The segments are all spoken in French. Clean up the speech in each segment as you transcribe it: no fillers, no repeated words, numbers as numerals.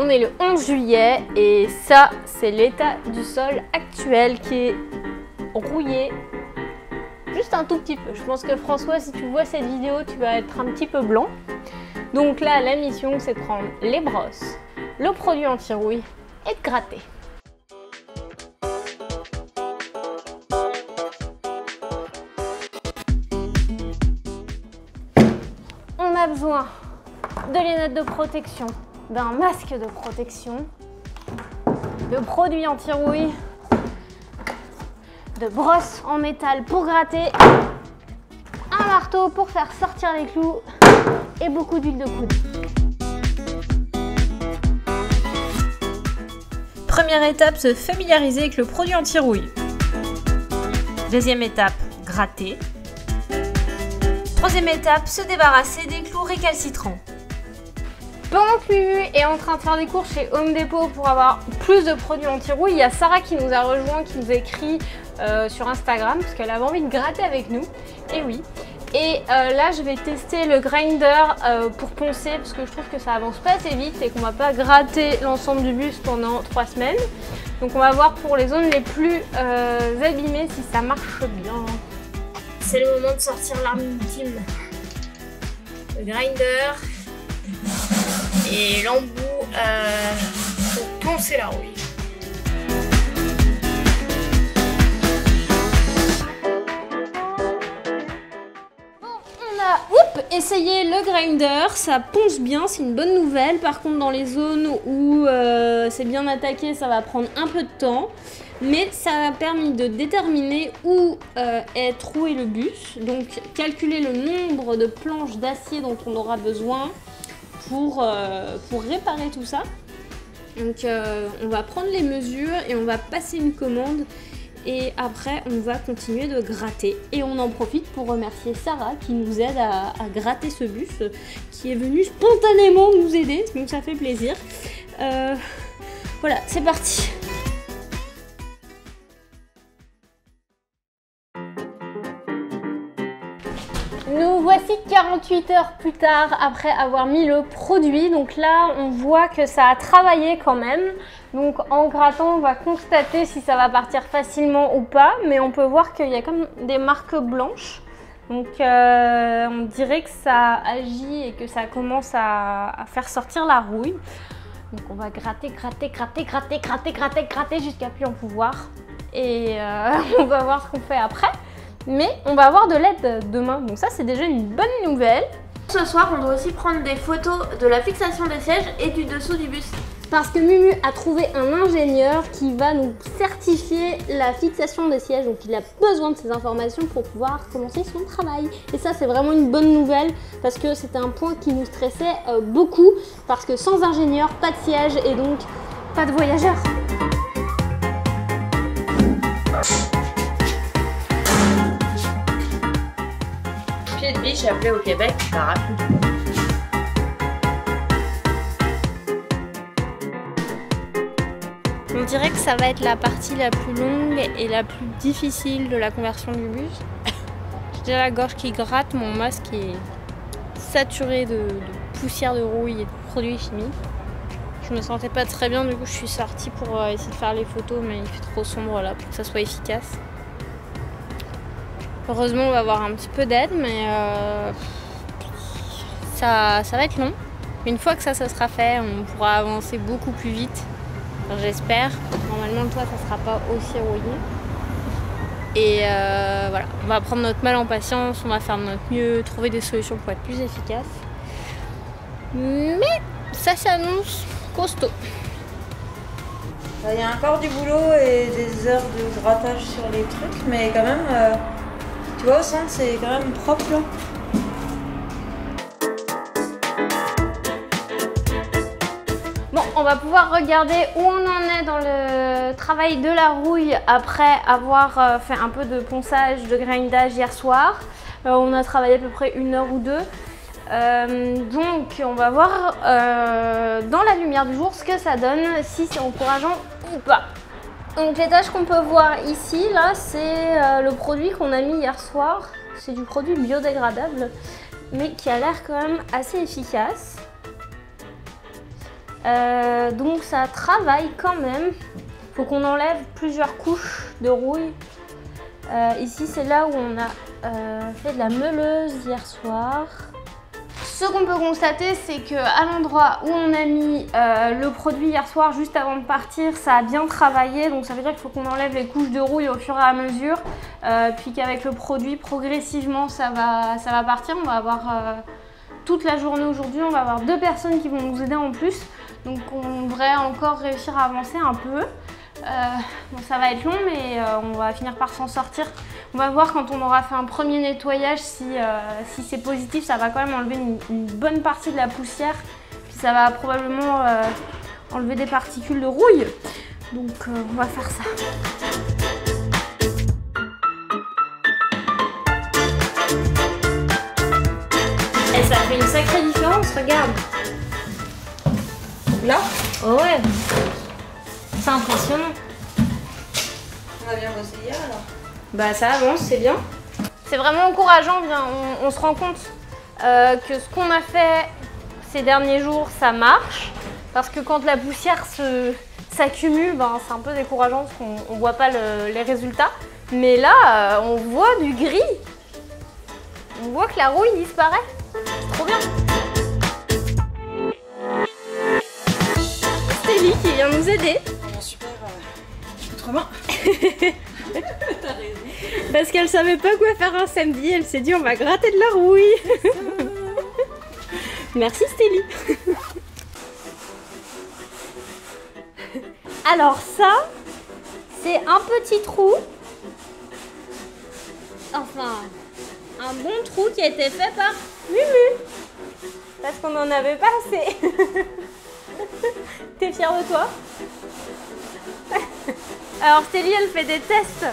On est le 11 juillet et ça, c'est l'état du sol actuel qui est rouillé. Juste un tout petit peu. Je pense que François, si tu vois cette vidéo, tu vas être un petit peu blanc. Donc là, la mission, c'est de prendre les brosses, le produit anti-rouille et de gratter. On a besoin de lunettes de protection, d'un masque de protection, de produits anti-rouille, de brosses en métal pour gratter, un marteau pour faire sortir les clous et beaucoup d'huile de coude. Première étape, se familiariser avec le produit anti-rouille. Deuxième étape, gratter. Troisième étape, se débarrasser des clous récalcitrants. Pendant que Lulu est en train de faire des courses chez Home Depot pour avoir plus de produits anti-rouille, il y a Sarah qui nous a rejoint, qui nous a écrit sur Instagram parce qu'elle avait envie de gratter avec nous. Et oui. Et là, je vais tester le grinder pour poncer parce que je trouve que ça avance pas assez vite et qu'on va pas gratter l'ensemble du bus pendant 3 semaines. Donc on va voir pour les zones les plus abîmées si ça marche bien. C'est le moment de sortir l'arme ultime. Le grinder et l'embout pour poncer la rouille. Essayez le grinder, ça ponce bien, c'est une bonne nouvelle. Par contre, dans les zones où c'est bien attaqué, ça va prendre un peu de temps. Mais ça a permis de déterminer où est troué le bus. Donc, calculer le nombre de planches d'acier dont on aura besoin pour réparer tout ça. Donc, on va prendre les mesures et on va passer une commande. Et après, on va continuer de gratter. Et on en profite pour remercier Sarah qui nous aide à gratter ce bus, qui est venu spontanément nous aider, donc ça fait plaisir. Voilà, c'est parti. Nous voici 48 heures plus tard après avoir mis le produit. Donc là, on voit que ça a travaillé quand même. Donc en grattant, on va constater si ça va partir facilement ou pas. Mais on peut voir qu'il y a comme des marques blanches. Donc on dirait que ça agit et que ça commence à faire sortir la rouille. Donc on va gratter jusqu'à plus en pouvoir. Et on va voir ce qu'on fait après. Mais on va avoir de l'aide demain, donc ça c'est déjà une bonne nouvelle. Ce soir, on doit aussi prendre des photos de la fixation des sièges et du dessous du bus. Parce que Mumu a trouvé un ingénieur qui va nous certifier la fixation des sièges, donc il a besoin de ces informations pour pouvoir commencer son travail. Et ça c'est vraiment une bonne nouvelle parce que c'était un point qui nous stressait beaucoup, parce que sans ingénieur, pas de siège et donc pas de voyageurs. Pied de biche appelé au Québec parapluie. On dirait que ça va être la partie la plus longue et la plus difficile de la conversion du bus. J'ai déjà la gorge qui gratte, mon masque est saturé de poussière de rouille et de produits chimiques. Je me sentais pas très bien, du coup je suis sortie pour essayer de faire les photos, mais il fait trop sombre là pour que ça soit efficace. Heureusement, on va avoir un petit peu d'aide, mais ça va être long. Une fois que ça sera fait, on pourra avancer beaucoup plus vite, enfin, j'espère. Normalement, le toit, ça sera pas aussi rouillé. Et voilà, on va prendre notre mal en patience, on va faire de notre mieux, trouver des solutions pour être plus efficace. Mais ça s'annonce costaud. Il y a encore du boulot et des heures de grattage sur les trucs, mais quand même... Tu vois, au centre, c'est quand même propre là. Bon, on va pouvoir regarder où on en est dans le travail de la rouille après avoir fait un peu de ponçage, de grindage hier soir. On a travaillé à peu près 1 heure ou 2. Donc on va voir dans la lumière du jour ce que ça donne, si c'est encourageant ou pas. Donc les tâches qu'on peut voir ici, là, c'est le produit qu'on a mis hier soir. C'est du produit biodégradable, mais qui a l'air quand même assez efficace. Donc ça travaille quand même. Faut qu'on enlève plusieurs couches de rouille. Ici c'est là où on a fait de la meuleuse hier soir. Ce qu'on peut constater, c'est qu'à l'endroit où on a mis le produit hier soir, juste avant de partir, ça a bien travaillé. Donc ça veut dire qu'il faut qu'on enlève les couches de rouille au fur et à mesure. Puis qu'avec le produit, progressivement, ça va partir. On va avoir toute la journée aujourd'hui, on va avoir 2 personnes qui vont nous aider en plus. Donc on devrait encore réussir à avancer un peu. Bon, ça va être long, mais on va finir par s'en sortir. On va voir quand on aura fait un premier nettoyage si c'est positif. Ça va quand même enlever une bonne partie de la poussière. Puis ça va probablement enlever des particules de rouille. Donc on va faire ça. Et ça fait une sacrée différence, regarde. Là, Oh ouais. C'est impressionnant. on a bien bossé hier alors. Bah ça avance, c'est bien. C'est vraiment encourageant, on se rend compte que ce qu'on a fait ces derniers jours, ça marche. Parce que quand la poussière s'accumule, ben, c'est un peu décourageant parce qu'on ne voit pas les résultats. Mais là, on voit du gris. On voit que la rouille disparaît. C'est trop bien. Stélie qui vient nous aider. Bon, super, autrement. Parce qu'elle savait pas quoi faire un samedi, elle s'est dit on va gratter de la rouille. Merci Stélie. Alors ça, c'est un petit trou. Enfin, un bon trou qui a été fait par Mumu. Parce qu'on n'en avait pas assez. T'es fière de toi? Alors Stélie, elle fait des tests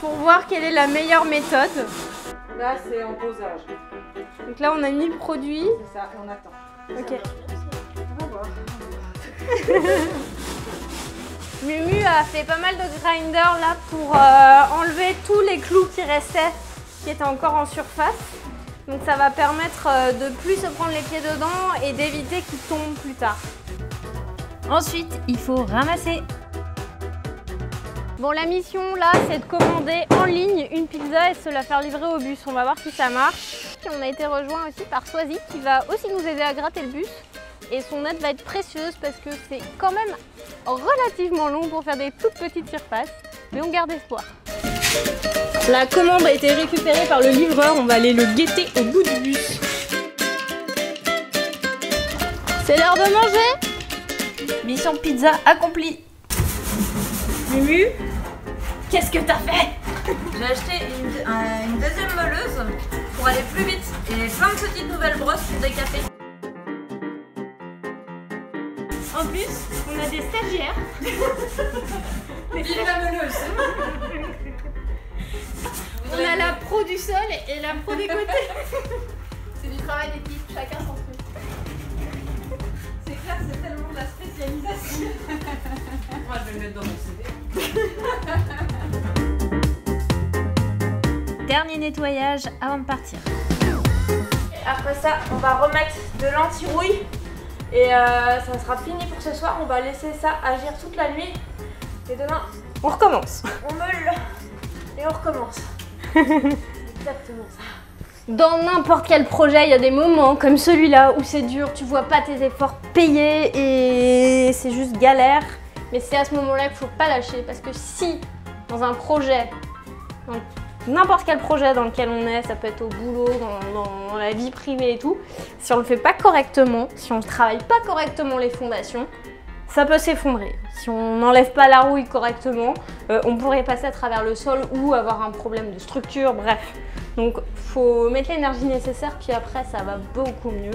pour voir quelle est la meilleure méthode. Là, c'est en posage. Donc là, on a mis le produit. C'est ça, et on attend. Ok. On va voir. Mumu a fait pas mal de grinder là pour enlever tous les clous qui restaient, qui étaient encore en surface. Donc ça va permettre de plus se prendre les pieds dedans et d'éviter qu'ils tombent plus tard. Ensuite, il faut ramasser. Bon, la mission là, c'est de commander en ligne une pizza et de se la faire livrer au bus. On va voir si ça marche. Et on a été rejoint aussi par Swazik qui va aussi nous aider à gratter le bus. Et son aide va être précieuse parce que c'est quand même relativement long pour faire des toutes petites surfaces. Mais on garde espoir. La commande a été récupérée par le livreur. On va aller le guetter au bout du bus. C'est l'heure de manger. Mission pizza accomplie. Mumu, qu'est-ce que t'as fait? J'ai acheté une deuxième meuleuse pour aller plus vite et plein de petites nouvelles brosses pour décaper. En plus, on a des stagiaires. Vive la meuleuse. On a la pro du sol et la pro des côtés. C'est du travail d'équipe, chacun son truc. C'est clair, c'est tellement de la spécialisation. Moi, je vais le mettre dans mon CV. Dernier nettoyage avant de partir. Après ça, on va remettre de l'anti-rouille et ça sera fini pour ce soir. On va laisser ça agir toute la nuit et demain, On recommence. on meule et on recommence. Exactement ça. Dans n'importe quel projet, il y a des moments comme celui-là où c'est dur, tu vois pas tes efforts payés et c'est juste galère. Mais c'est à ce moment-là qu'il ne faut pas lâcher parce que si dans un projet, dans n'importe quel projet dans lequel on est, ça peut être au boulot, dans la vie privée et tout, si on le fait pas correctement, si on ne travaille pas correctement les fondations, ça peut s'effondrer. Si on n'enlève pas la rouille correctement, on pourrait passer à travers le sol ou avoir un problème de structure, bref. Donc il faut mettre l'énergie nécessaire, puis après ça va beaucoup mieux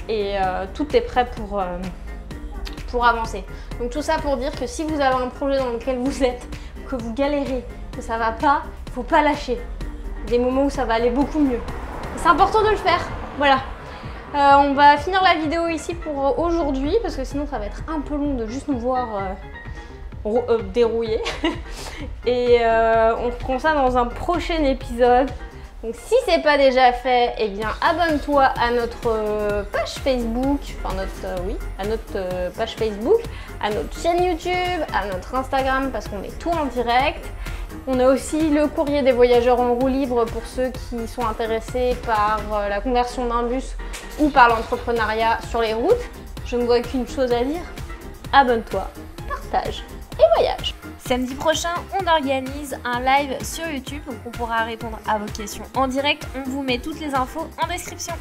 et tout est prêt pour avancer. Donc tout ça pour dire que si vous avez un projet dans lequel vous êtes, que vous galérez, que ça va pas, il ne faut pas lâcher. Il y a des moments où ça va aller beaucoup mieux. C'est important de le faire, voilà. On va finir la vidéo ici pour aujourd'hui parce que sinon ça va être un peu long de juste nous voir dérouiller. Et on reprend ça dans un prochain épisode Donc si c'est pas déjà fait, eh bien abonne-toi à notre page Facebook, enfin à notre page Facebook, à notre chaîne YouTube, à notre Instagram parce qu'on met tout en direct. On a aussi le courrier des voyageurs en roue libre pour ceux qui sont intéressés par la conversion d'un bus ou par l'entrepreneuriat sur les routes. Je ne vois qu'une chose à dire, abonne-toi, partage et voyage. Samedi prochain, on organise un live sur YouTube, donc on pourra répondre à vos questions en direct. On vous met toutes les infos en description.